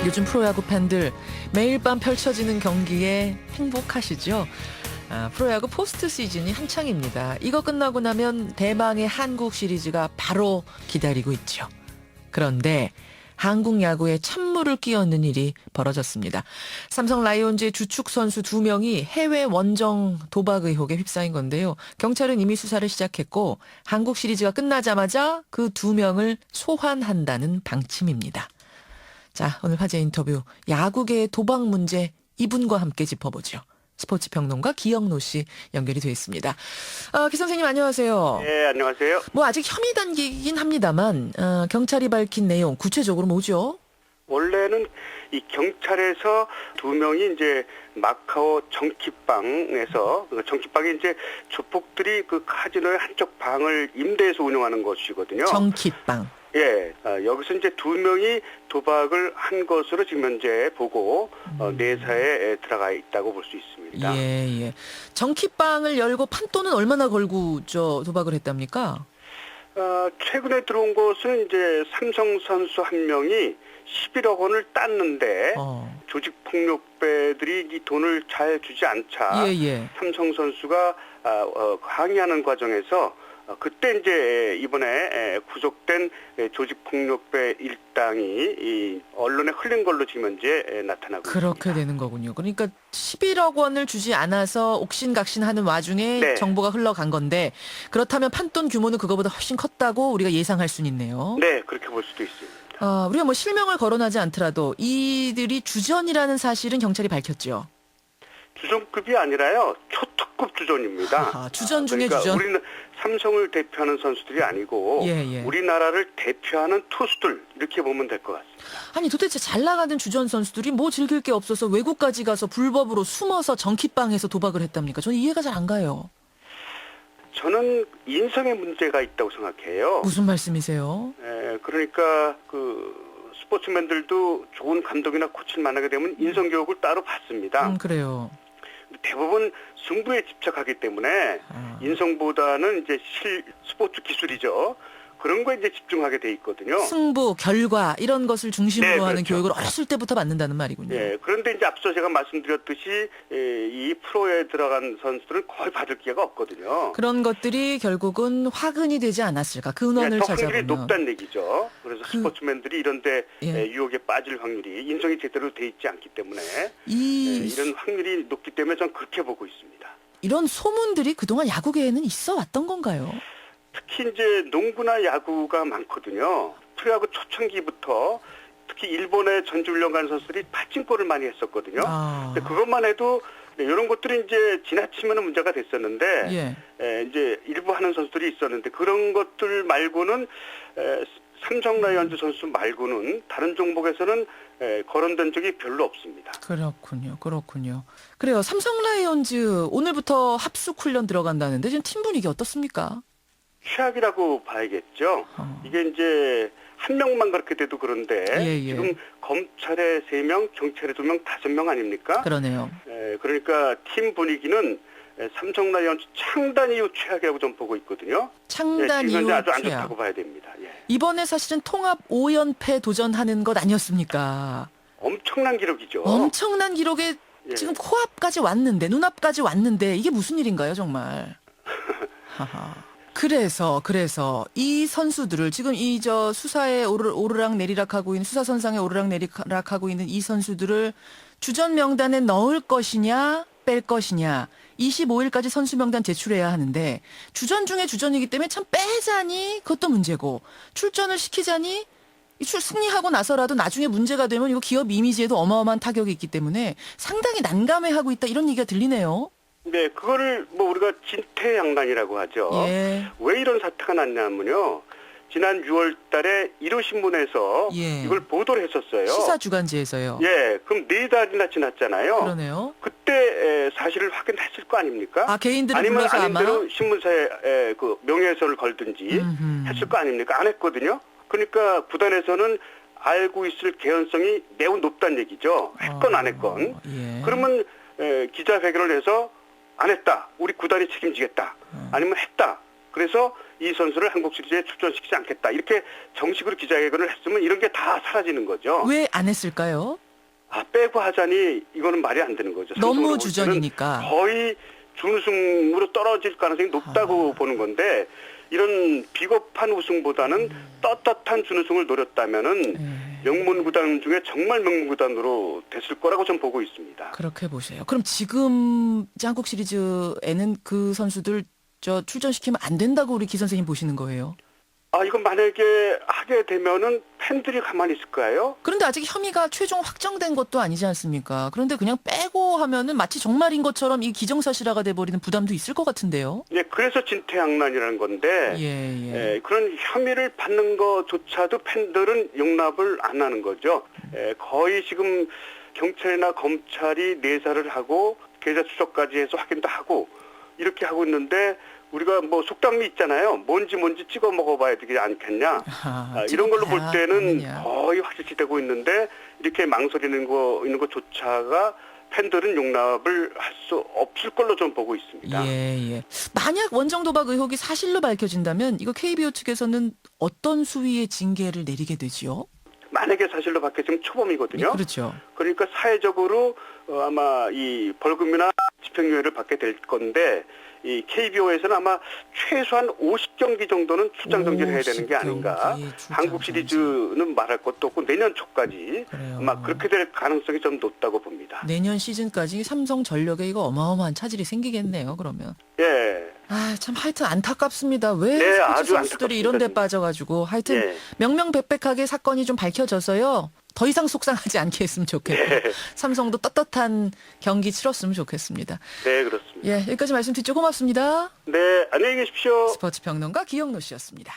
요즘 프로야구 팬들 매일 밤 펼쳐지는 경기에 행복하시죠? 프로야구 포스트 시즌이 한창입니다. 이거 끝나고 나면 대망의 한국 시리즈가 바로 기다리고 있죠. 그런데 한국 야구에 찬물을 끼얹는 일이 벌어졌습니다. 삼성 라이온즈의 주축 선수 2명이 해외 원정 도박 의혹에 휩싸인 건데요. 경찰은 이미 수사를 시작했고 한국 시리즈가 끝나자마자 그 2명을 소환한다는 방침입니다. 자, 오늘 화제 인터뷰 야구계의 도박 문제 이분과 함께 짚어보죠. 스포츠 평론가 기영로 씨 연결이 되어 있습니다. 기 선생님 안녕하세요. 네, 안녕하세요. 뭐 아직 혐의 단계이긴 합니다만 경찰이 밝힌 내용 구체적으로 뭐죠? 원래는 이 경찰에서 2명이 이제 마카오 정키방에서 정키방에 이제 조폭들이 그 카지노의 한쪽 방을 임대해서 운영하는 것이거든요. 정키방. 예, 여기서 이제 2명이 도박을 한 것으로 지금 현재 보고 내사에 들어가 있다고 볼 수 있습니다. 예. 정키방을 열고 판돈은 얼마나 걸고 도박을 했답니까? 최근에 들어온 것은 이제 삼성 선수 한 명이 11억 원을 땄는데 조직폭력배들이 이 돈을 잘 주지 않자 삼성 선수가 항의하는 과정에서 그때 이제 이번에 구속된 조직폭력배 일당이 이 언론에 흘린 걸로 지금 현재 나타나고 그렇게 있습니다. 되는 거군요. 그러니까 11억 원을 주지 않아서 옥신각신하는 와중에 네. 정보가 흘러간 건데 그렇다면 판돈 규모는 그거보다 훨씬 컸다고 우리가 예상할 수는 있네요. 네, 그렇게 볼 수도 있습니다. 우리가 뭐 실명을 거론하지 않더라도 이들이 주전이라는 사실은 경찰이 밝혔죠. 주전급이 아니라요, 초특급 주전입니다. 주전 중에 그러니까 주전. 우리는 삼성을 대표하는 선수들이 아니고 우리나라를 대표하는 투수들 이렇게 보면 될 것 같습니다. 아니 도대체 잘 나가는 주전 선수들이 뭐 즐길 게 없어서 외국까지 가서 불법으로 숨어서 정키방에서 도박을 했답니까? 저는 이해가 잘 안 가요. 저는 인성의 문제가 있다고 생각해요. 무슨 말씀이세요? 그러니까 그 스포츠맨들도 좋은 감독이나 코치를 만나게 되면 인성 교육을 따로 받습니다. 그래요. 대부분 승부에 집착하기 때문에 인성보다는 이제 스포츠 기술이죠. 그런 거에 이제 집중하게 돼 있거든요. 승부, 결과 이런 것을 중심으로 네, 하는 그렇죠. 교육을 어렸을 때부터 받는다는 말이군요. 네, 그런데 이제 앞서 제가 말씀드렸듯이 이 프로에 들어간 선수들은 거의 받을 기회가 없거든요. 그런 것들이 결국은 화근이 되지 않았을까? 근원을 더 찾아보면. 확률이 높다는 얘기죠. 그래서 스포츠맨들이 이런데 유혹에 빠질 확률이 인성이 제대로 돼 있지 않기 때문에 이런 확률이 높기 때문에 저는 그렇게 보고 있습니다. 이런 소문들이 그동안 야구계에는 있어 왔던 건가요? 특히 이제 농구나 야구가 많거든요. 프로야구 초창기부터 특히 일본의 전지훈련 간 선수들이 파친코를 많이 했었거든요. 근데 그것만 해도 이런 것들이 이제 지나치면 문제가 됐었는데 이제 일부 하는 선수들이 있었는데 그런 것들 말고는 삼성 라이온즈 선수 말고는 다른 종목에서는 거론된 적이 별로 없습니다. 그렇군요. 그래요. 삼성 라이온즈 오늘부터 합숙 훈련 들어간다는데 지금 팀 분위기 어떻습니까? 최악이라고 봐야겠죠. 이게 이제 한 명만 그렇게 돼도 그런데 지금 검찰에 3명, 경찰에 2명, 5명 아닙니까? 그러네요. 그러니까 팀 분위기는 삼성 라이온즈 창단 이후 최악이라고 좀 보고 있거든요. 창단 지금 이후 아주 안 최악. 좋다고 봐야 됩니다. 이번에 사실은 통합 5연패 도전하는 것 아니었습니까? 엄청난 기록이죠. 엄청난 기록에 지금 코앞까지 왔는데 눈앞까지 왔는데 이게 무슨 일인가요 정말. 그래서 이 선수들을 지금 수사에 오르락 내리락하고 있는 수사선상에 오르락 내리락하고 있는 이 선수들을 주전 명단에 넣을 것이냐 뺄 것이냐 25일까지 선수 명단 제출해야 하는데 주전 중에 주전이기 때문에 참 빼자니 그것도 문제고 출전을 시키자니 승리하고 나서라도 나중에 문제가 되면 이거 기업 이미지에도 어마어마한 타격이 있기 때문에 상당히 난감해하고 있다 이런 얘기가 들리네요. 네, 그거를 뭐 우리가 진퇴양난이라고 하죠. 왜 이런 사태가 났냐면요. 지난 6월 달에 1호 신문에서 이걸 보도를 했었어요. 시사 주간지에서요. 그럼 4달이나 지났잖아요. 그러네요. 그때 사실을 확인했을 거 아닙니까? 개인들을 아니면 불러서 아마 아니면 신문사에 그 명예훼손을 걸든지 했을 거 아닙니까? 안 했거든요. 그러니까 구단에서는 알고 있을 개연성이 매우 높다는 얘기죠. 했건 안 했건. 그러면 기자회견을 해서 안 했다. 우리 구단이 책임지겠다. 아니면 했다. 그래서 이 선수를 한국 시리즈에 출전시키지 않겠다. 이렇게 정식으로 기자회견을 했으면 이런 게 다 사라지는 거죠. 왜 안 했을까요? 빼고 하자니 이거는 말이 안 되는 거죠. 너무 주전이니까. 거의 준우승으로 떨어질 가능성이 높다고 보는 건데 이런 비겁한 우승보다는 떳떳한 준우승을 노렸다면은 명문구단 중에 정말 명문구단으로 됐을 거라고 전 보고 있습니다. 그렇게 보세요. 그럼 지금 한국 시리즈에는 그 선수들 출전시키면 안 된다고 우리 기 선생님 보시는 거예요? 이건 만약에 하게 되면은 팬들이 가만히 있을까요? 그런데 아직 혐의가 최종 확정된 것도 아니지 않습니까? 그런데 그냥 빼고 하면은 마치 정말인 것처럼 이 기정사실화가 돼버리는 부담도 있을 것 같은데요? 예, 그래서 진퇴양난이라는 건데 그런 혐의를 받는 것조차도 팬들은 용납을 안 하는 거죠. 거의 지금 경찰이나 검찰이 내사를 하고 계좌 추적까지 해서 확인도 하고 이렇게 하고 있는데 우리가 뭐 속담이 있잖아요. 뭔지 찍어 먹어봐야 되지 않겠냐. 이런 걸로 볼 때는 거의 확실시되고 있는데 이렇게 망설이는 있는 것조차가 팬들은 용납을 할 수 없을 걸로 좀 보고 있습니다. 예. 만약 원정 도박 의혹이 사실로 밝혀진다면 이거 KBO 측에서는 어떤 수위의 징계를 내리게 되지요? 만약에 사실로 밝혀지면 초범이거든요. 네, 그렇죠. 그러니까 사회적으로 아마 이 벌금이나 집행유예를 받게 될 건데 이 KBO에서는 아마 최소한 50경기 정도는 출장 정지를 해야 되는 게 아닌가. 한국 시리즈는 말할 것도 없고 내년 초까지 그래요. 아마 그렇게 될 가능성이 좀 높다고 봅니다. 내년 시즌까지 삼성전력에 이거 어마어마한 차질이 생기겠네요. 그러면. 예. 참 하여튼 안타깝습니다. 왜 네, 스포츠 아주 선수들이 이런 데 빠져가지고 하여튼 명명백백하게 사건이 좀 밝혀져서요. 더 이상 속상하지 않게 했으면 좋겠고 삼성도 떳떳한 경기 치렀으면 좋겠습니다. 네, 그렇습니다. 여기까지 말씀 듣죠. 고맙습니다. 네, 안녕히 계십시오. 스포츠평론가 기영노 씨였습니다.